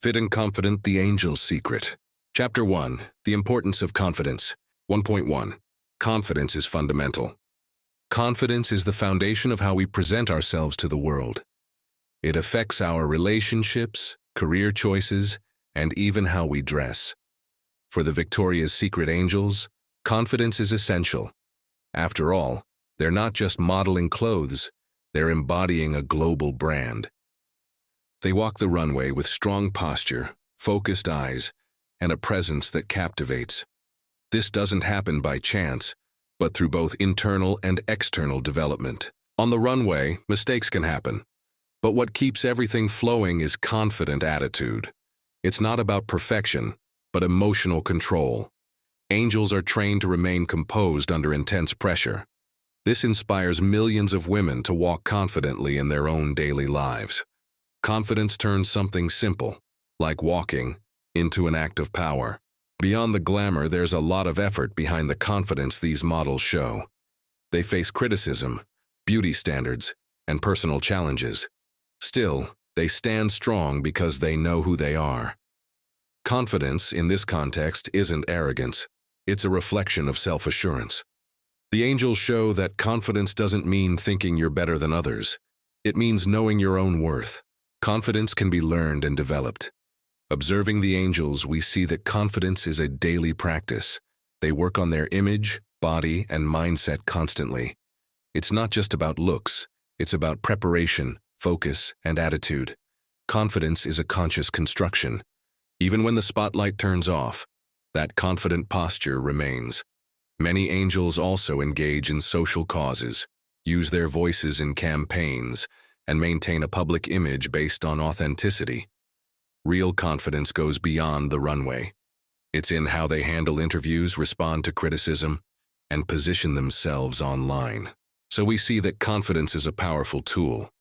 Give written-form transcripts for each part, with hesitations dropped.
Fit and Confident, the Angel's Secret. Chapter 1. The Importance of Confidence. 1.1. Confidence is fundamental. Confidence is the foundation of how we present ourselves to the world. It affects our relationships, career choices, and even how we dress. For the Victoria's Secret Angels, confidence is essential. After all, they're not just modeling clothes, they're embodying a global brand. They walk the runway with strong posture, focused eyes, and a presence that captivates. This doesn't happen by chance, but through both internal and external development. On the runway, mistakes can happen, but what keeps everything flowing is confident attitude. It's not about perfection, but emotional control. Angels are trained to remain composed under intense pressure. This inspires millions of women to walk confidently in their own daily lives. Confidence turns something simple, like walking, into an act of power. Beyond the glamour, there's a lot of effort behind the confidence these models show. They face criticism, beauty standards, and personal challenges. Still, they stand strong because they know who they are. Confidence, in this context, isn't arrogance. It's a reflection of self-assurance. The angels show that confidence doesn't mean thinking you're better than others. It means knowing your own worth. Confidence can be learned and developed. Observing the angels, we see that confidence is a daily practice. They work on their image, body, and mindset constantly. It's not just about looks. It's about preparation, focus, and attitude. Confidence is a conscious construction. Even when the spotlight turns off, that confident posture remains. Many angels also engage in social causes, use their voices in campaigns, and maintain a public image based on authenticity. Real confidence goes beyond the runway. It's in how they handle interviews, respond to criticism, and position themselves online. So we see that confidence is a powerful tool.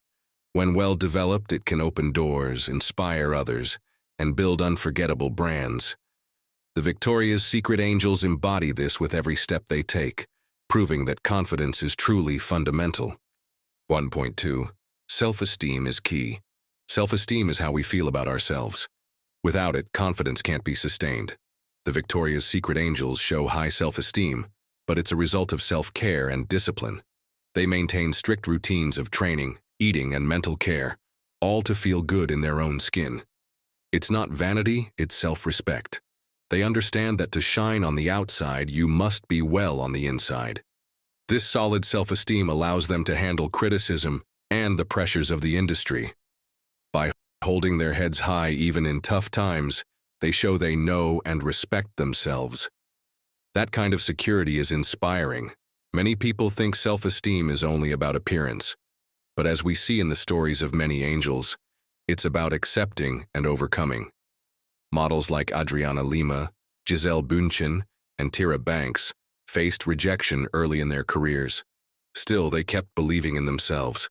When well developed, it can open doors, inspire others, and build unforgettable brands. The Victoria's Secret Angels embody this with every step they take, proving that confidence is truly fundamental. 1.2. Self-esteem is key. Self-esteem is how we feel about ourselves. Without it, confidence can't be sustained. The Victoria's Secret Angels show high self-esteem, but it's a result of self-care and discipline. They maintain strict routines of training, eating, and mental care, all to feel good in their own skin. It's not vanity, it's self-respect. They understand that to shine on the outside, you must be well on the inside. This solid self-esteem allows them to handle criticism and the pressures of the industry. By holding their heads high even in tough times, they show they know and respect themselves. That kind of security is inspiring. Many people think self-esteem is only about appearance, but as we see in the stories of many angels, it's about accepting and overcoming. Models like Adriana Lima, Gisele Bündchen, and Tyra Banks faced rejection early in their careers. Still, they kept believing in themselves.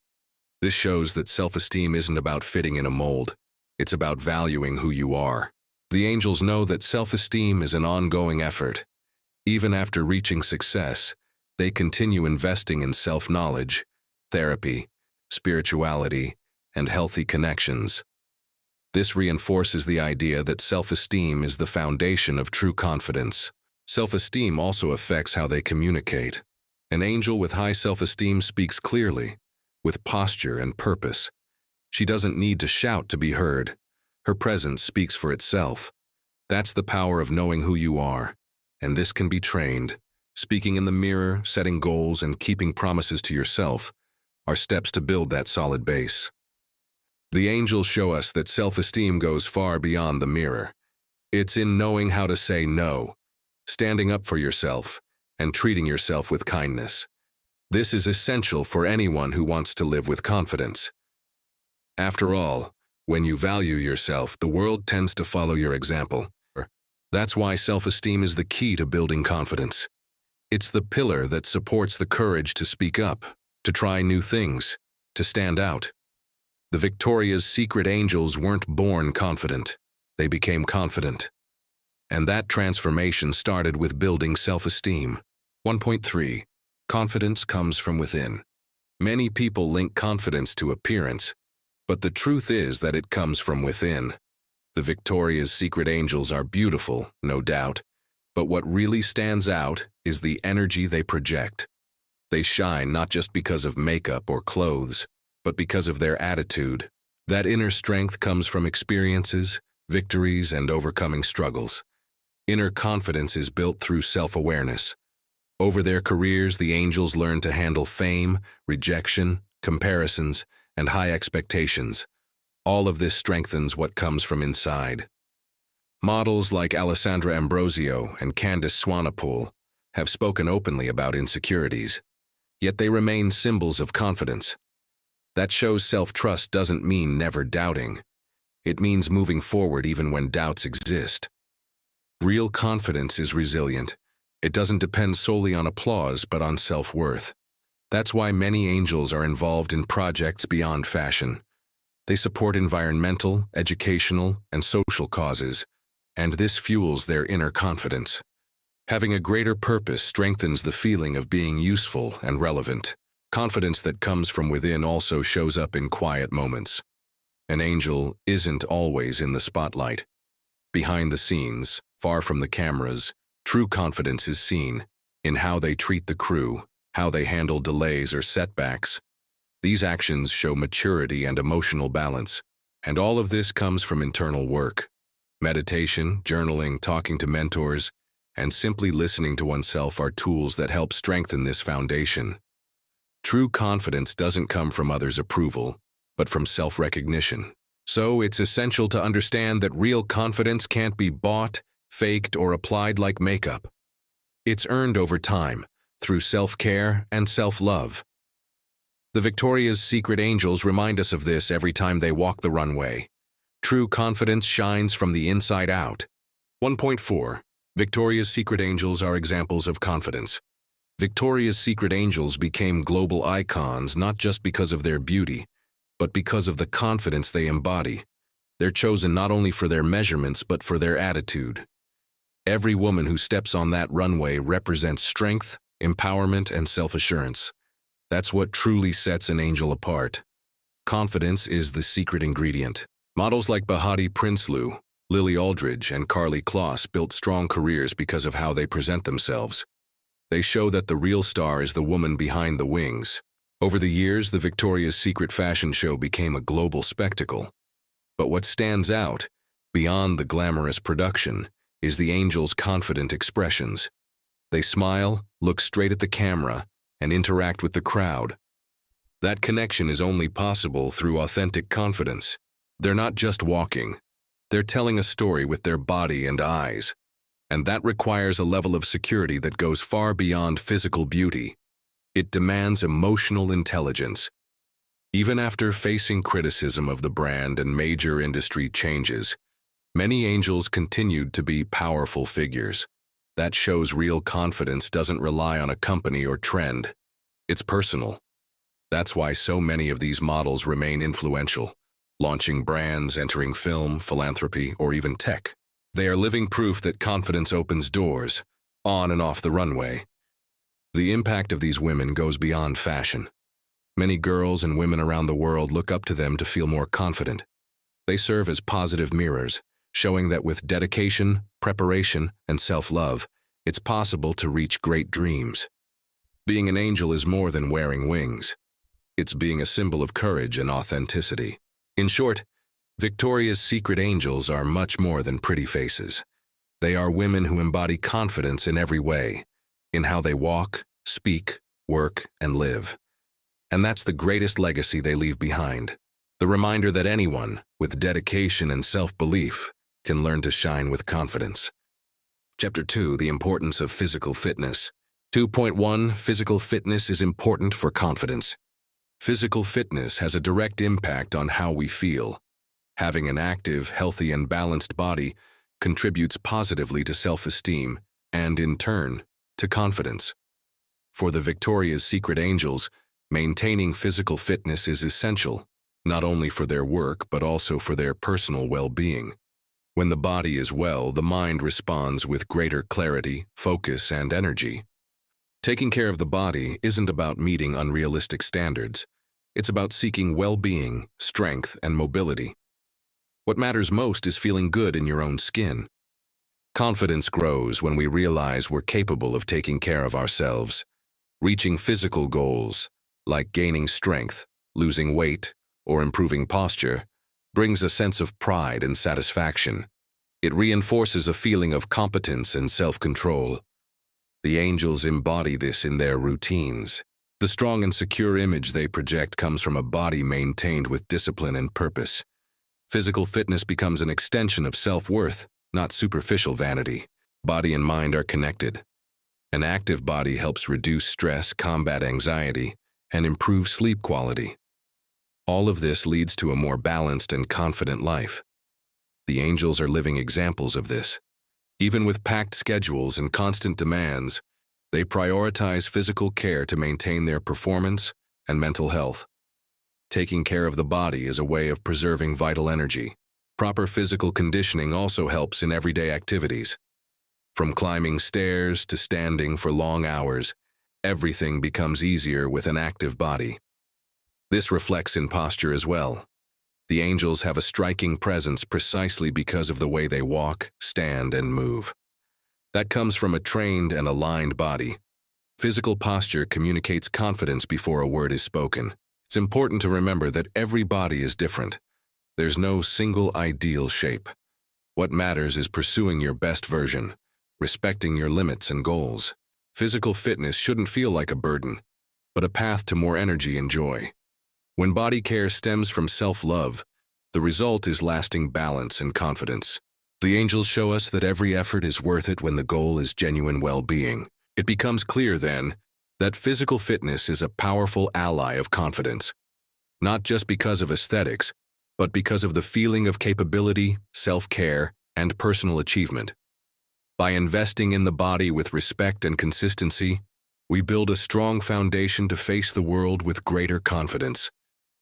This shows that self-esteem isn't about fitting in a mold. It's about valuing who you are. The angels know that self-esteem is an ongoing effort. Even after reaching success, they continue investing in self-knowledge, therapy, spirituality, and healthy connections. This reinforces the idea that self-esteem is the foundation of true confidence. Self-esteem also affects how they communicate. An angel with high self-esteem speaks clearly, with posture and purpose. She doesn't need to shout to be heard. Her presence speaks for itself. That's the power of knowing who you are, and this can be trained. Speaking in the mirror, setting goals, and keeping promises to yourself are steps to build that solid base. The angels show us that self-esteem goes far beyond the mirror. It's in knowing how to say no, standing up for yourself, and treating yourself with kindness. This is essential for anyone who wants to live with confidence. After all, when you value yourself, the world tends to follow your example. That's why self-esteem is the key to building confidence. It's the pillar that supports the courage to speak up, to try new things, to stand out. The Victoria's Secret Angels weren't born confident. They became confident. And that transformation started with building self-esteem. 1.3. Confidence comes from within. Many people link confidence to appearance, but the truth is that it comes from within. The Victoria's Secret angels are beautiful, no doubt, but what really stands out is the energy they project. They shine not just because of makeup or clothes, but because of their attitude. That inner strength comes from experiences, victories, and overcoming struggles. Inner confidence is built through self-awareness. Over their careers, the angels learn to handle fame, rejection, comparisons, and high expectations. All of this strengthens what comes from inside. Models like Alessandra Ambrosio and Candice Swanepoel have spoken openly about insecurities, yet they remain symbols of confidence. That shows self-trust doesn't mean never doubting. It means moving forward even when doubts exist. Real confidence is resilient. It doesn't depend solely on applause, but on self-worth. That's why many angels are involved in projects beyond fashion. They support environmental, educational, and social causes, and this fuels their inner confidence. Having a greater purpose strengthens the feeling of being useful and relevant. Confidence that comes from within also shows up in quiet moments. An angel isn't always in the spotlight. Behind the scenes, far from the cameras, true confidence is seen in how they treat the crew, how they handle delays or setbacks. These actions show maturity and emotional balance, and all of this comes from internal work. Meditation, journaling, talking to mentors, and simply listening to oneself are tools that help strengthen this foundation. True confidence doesn't come from others' approval, but from self-recognition. So it's essential to understand that real confidence can't be bought, faked, or applied like makeup. It's earned over time, through self-care and self-love. The Victoria's Secret angels remind us of this every time they walk the runway. True confidence shines from the inside out. 1.4. Victoria's Secret angels are examples of confidence. Victoria's Secret angels became global icons not just because of their beauty, but because of the confidence they embody. They're chosen not only for their measurements but for their attitude. Every woman who steps on that runway represents strength, empowerment, and self-assurance. That's what truly sets an angel apart. Confidence is the secret ingredient. Models like Behati Prinsloo, Lily Aldridge, and Carly Kloss built strong careers because of how they present themselves. They show that the real star is the woman behind the wings. Over the years, the Victoria's Secret fashion show became a global spectacle. But what stands out, beyond the glamorous production, is the angels' confident expressions. They smile, look straight at the camera, and interact with the crowd. That connection is only possible through authentic confidence. They're not just walking. They're telling a story with their body and eyes. And that requires a level of security that goes far beyond physical beauty. It demands emotional intelligence. Even after facing criticism of the brand and major industry changes, many angels continued to be powerful figures. That shows real confidence doesn't rely on a company or trend. It's personal. That's why so many of these models remain influential, launching brands, entering film, philanthropy, or even tech. They are living proof that confidence opens doors, on and off the runway. The impact of these women goes beyond fashion. Many girls and women around the world look up to them to feel more confident. They serve as positive mirrors, showing that with dedication, preparation, and self-love, it's possible to reach great dreams. Being an angel is more than wearing wings. It's being a symbol of courage and authenticity. In short, Victoria's Secret angels are much more than pretty faces. They are women who embody confidence in every way, in how they walk, speak, work, and live. And that's the greatest legacy they leave behind. The reminder that anyone, with dedication and self-belief, can learn to shine with confidence. Chapter 2. The importance of physical fitness. 2.1. Physical fitness is important for confidence. Physical fitness has a direct impact on how we feel. Having an active, healthy, and balanced body contributes positively to self-esteem and, in turn, to confidence. For the Victoria's Secret angels, maintaining physical fitness is essential, not only for their work but also for their personal well-being. When the body is well, the mind responds with greater clarity, focus, and energy. Taking care of the body isn't about meeting unrealistic standards. It's about seeking well-being, strength, and mobility. What matters most is feeling good in your own skin. Confidence grows when we realize we're capable of taking care of ourselves. Reaching physical goals, like gaining strength, losing weight, or improving posture, brings a sense of pride and satisfaction. It reinforces a feeling of competence and self-control. The angels embody this in their routines. The strong and secure image they project comes from a body maintained with discipline and purpose. Physical fitness becomes an extension of self-worth, not superficial vanity. Body and mind are connected. An active body helps reduce stress, combat anxiety, and improve sleep quality. All of this leads to a more balanced and confident life. The angels are living examples of this. Even with packed schedules and constant demands, they prioritize physical care to maintain their performance and mental health. Taking care of the body is a way of preserving vital energy. Proper physical conditioning also helps in everyday activities. From climbing stairs to standing for long hours, everything becomes easier with an active body. This reflects in posture as well. The angels have a striking presence precisely because of the way they walk, stand, and move. That comes from a trained and aligned body. Physical posture communicates confidence before a word is spoken. It's important to remember that every body is different. There's no single ideal shape. What matters is pursuing your best version, respecting your limits and goals. Physical fitness shouldn't feel like a burden, but a path to more energy and joy. When body care stems from self-love, the result is lasting balance and confidence. The angels show us that every effort is worth it when the goal is genuine well-being. It becomes clear then that physical fitness is a powerful ally of confidence, not just because of aesthetics, but because of the feeling of capability, self-care, and personal achievement. By investing in the body with respect and consistency, we build a strong foundation to face the world with greater confidence,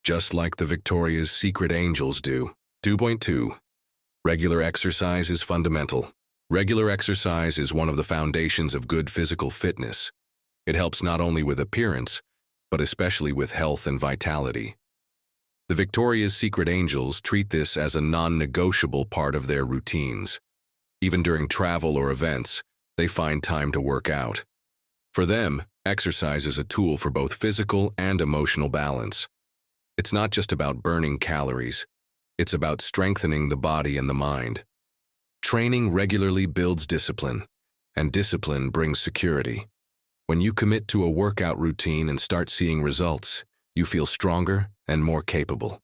just like the Victoria's Secret angels do. 2.2. Regular exercise is fundamental. Regular exercise is one of the foundations of good physical fitness. It helps not only with appearance, but especially with health and vitality. The Victoria's Secret angels treat this as a non-negotiable part of their routines. Even during travel or events, they find time to work out. For them, exercise is a tool for both physical and emotional balance. It's not just about burning calories. It's about strengthening the body and the mind. Training regularly builds discipline, and discipline brings security. When you commit to a workout routine and start seeing results, you feel stronger and more capable.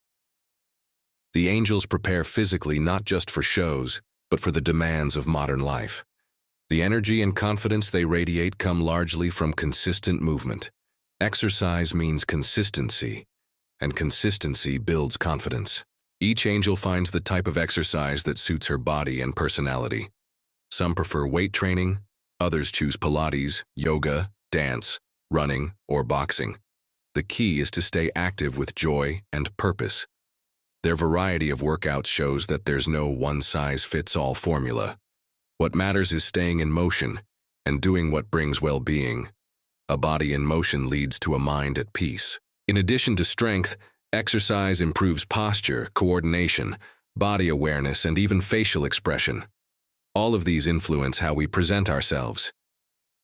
The angels prepare physically not just for shows, but for the demands of modern life. The energy and confidence they radiate come largely from consistent movement. Exercise means consistency, and consistency builds confidence. Each angel finds the type of exercise that suits her body and personality. Some prefer weight training, others choose Pilates, yoga, dance, running, or boxing. The key is to stay active with joy and purpose. Their variety of workouts shows that there's no one-size-fits-all formula. What matters is staying in motion and doing what brings well-being. A body in motion leads to a mind at peace. In addition to strength, exercise improves posture, coordination, body awareness, and even facial expression. All of these influence how we present ourselves.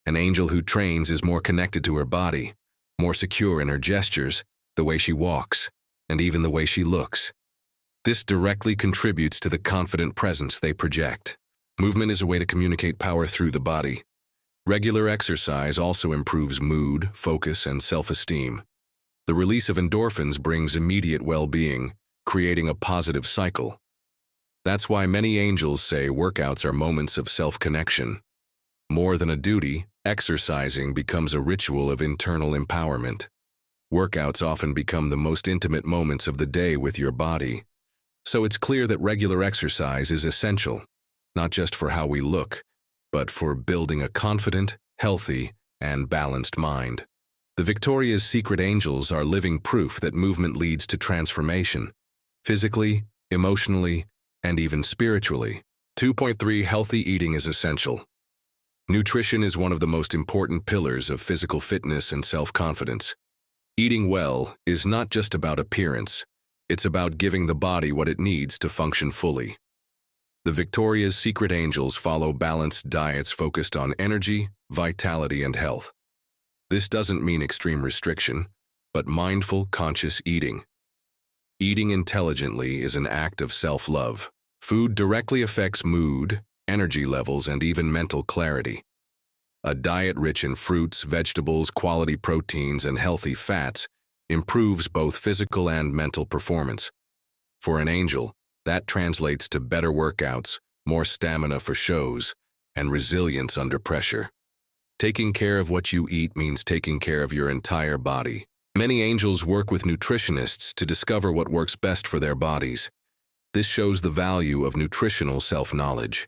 An angel who trains is more connected to her body, more secure in her gestures, the way she walks, and even the way she looks. This directly contributes to the confident presence they project. Movement is a way to communicate power through the body. Regular exercise also improves mood, focus, and self-esteem. The release of endorphins brings immediate well-being, creating a positive cycle. That's why many angels say workouts are moments of self-connection. More than a duty, exercising becomes a ritual of internal empowerment. Workouts often become the most intimate moments of the day with your body. So it's clear that regular exercise is essential, not just for how we look, but for building a confident, healthy, and balanced mind. The Victoria's Secret angels are living proof that movement leads to transformation, physically, emotionally, and even spiritually. 2.3. Healthy eating is essential. Nutrition is one of the most important pillars of physical fitness and self-confidence. Eating well is not just about appearance. It's about giving the body what it needs to function fully. The Victoria's Secret Angels follow balanced diets focused on energy, vitality, and health. This doesn't mean extreme restriction, but mindful, conscious eating. Eating intelligently is an act of self-love. Food directly affects mood, energy levels, and even mental clarity. A diet rich in fruits, vegetables, quality proteins, and healthy fats improves both physical and mental performance. For an angel, that translates to better workouts, more stamina for shows, and resilience under pressure. Taking care of what you eat means taking care of your entire body. Many angels work with nutritionists to discover what works best for their bodies. This shows the value of nutritional self-knowledge.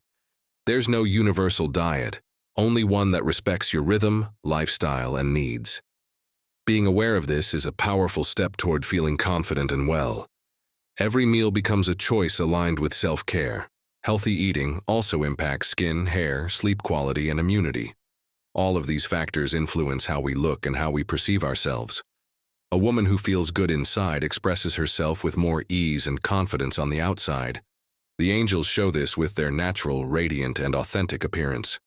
There's no universal diet, only one that respects your rhythm, lifestyle, and needs. Being aware of this is a powerful step toward feeling confident and well. Every meal becomes a choice aligned with self-care. Healthy eating also impacts skin, hair, sleep quality, and immunity. All of these factors influence how we look and how we perceive ourselves. A woman who feels good inside expresses herself with more ease and confidence on the outside. The angels show this with their natural, radiant, and authentic appearance.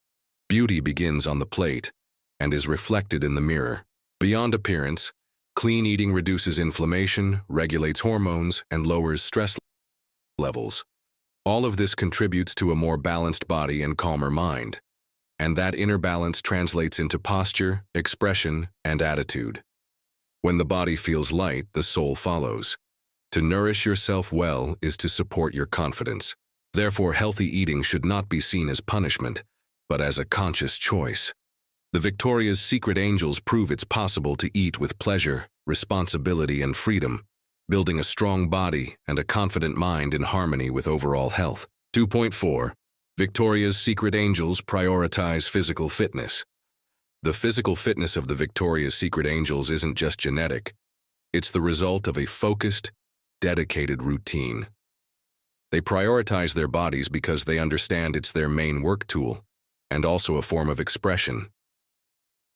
Beauty begins on the plate and is reflected in the mirror. Beyond appearance, clean eating reduces inflammation, regulates hormones, and lowers stress levels. All of this contributes to a more balanced body and calmer mind. And that inner balance translates into posture, expression, and attitude. When the body feels light, the soul follows. To nourish yourself well is to support your confidence. Therefore, healthy eating should not be seen as punishment, but as a conscious choice. The Victoria's Secret Angels prove it's possible to eat with pleasure, responsibility, and freedom, building a strong body and a confident mind in harmony with overall health. 2.4. Victoria's Secret Angels prioritize physical fitness. The physical fitness of the Victoria's Secret Angels isn't just genetic. It's the result of a focused, dedicated routine. They prioritize their bodies because they understand it's their main work tool, and also a form of expression.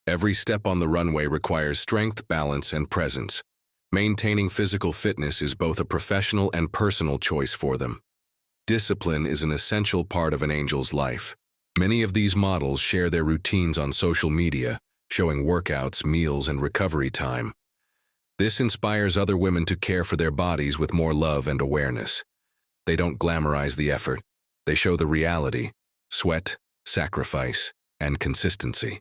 Every step on the runway requires strength, balance, and presence. Maintaining physical fitness is both a professional and personal choice for them. Discipline is an essential part of an angel's life. Many of these models share their routines on social media, showing workouts, meals, and recovery time. This inspires other women to care for their bodies with more love and awareness. They don't glamorize the effort. They show the reality: sweat, sacrifice, and consistency.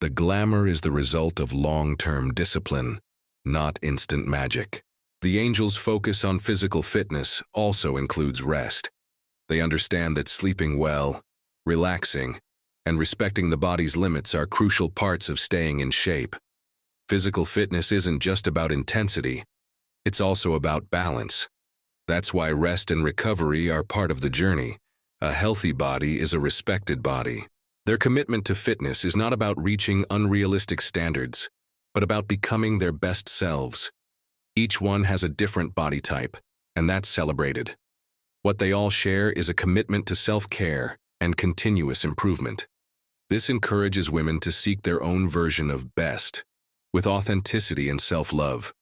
The glamour is the result of long-term discipline, not instant magic. The angels' focus on physical fitness also includes rest. They understand that sleeping well, relaxing, and respecting the body's limits are crucial parts of staying in shape. Physical fitness isn't just about intensity, it's also about balance. That's why rest and recovery are part of the journey. A healthy body is a respected body. Their commitment to fitness is not about reaching unrealistic standards, but about becoming their best selves. Each one has a different body type, and that's celebrated. What they all share is a commitment to self-care and continuous improvement. This encourages women to seek their own version of best, with authenticity and self-love.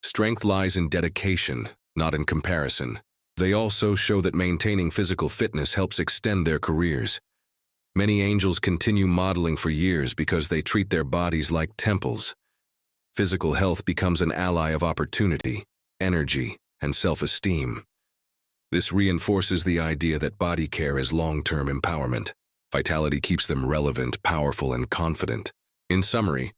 Strength lies in dedication, not in comparison. They also show that maintaining physical fitness helps extend their careers. Many angels continue modeling for years because they treat their bodies like temples. Physical health becomes an ally of opportunity, energy, and self-esteem. This reinforces the idea that body care is long-term empowerment. Vitality keeps them relevant, powerful, and confident. In summary,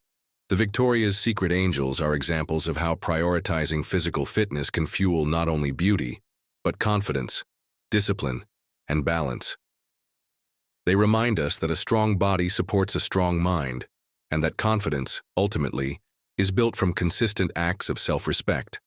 the Victoria's Secret Angels are examples of how prioritizing physical fitness can fuel not only beauty, but confidence, discipline, and balance. They remind us that a strong body supports a strong mind, and that confidence, ultimately, is built from consistent acts of self-respect.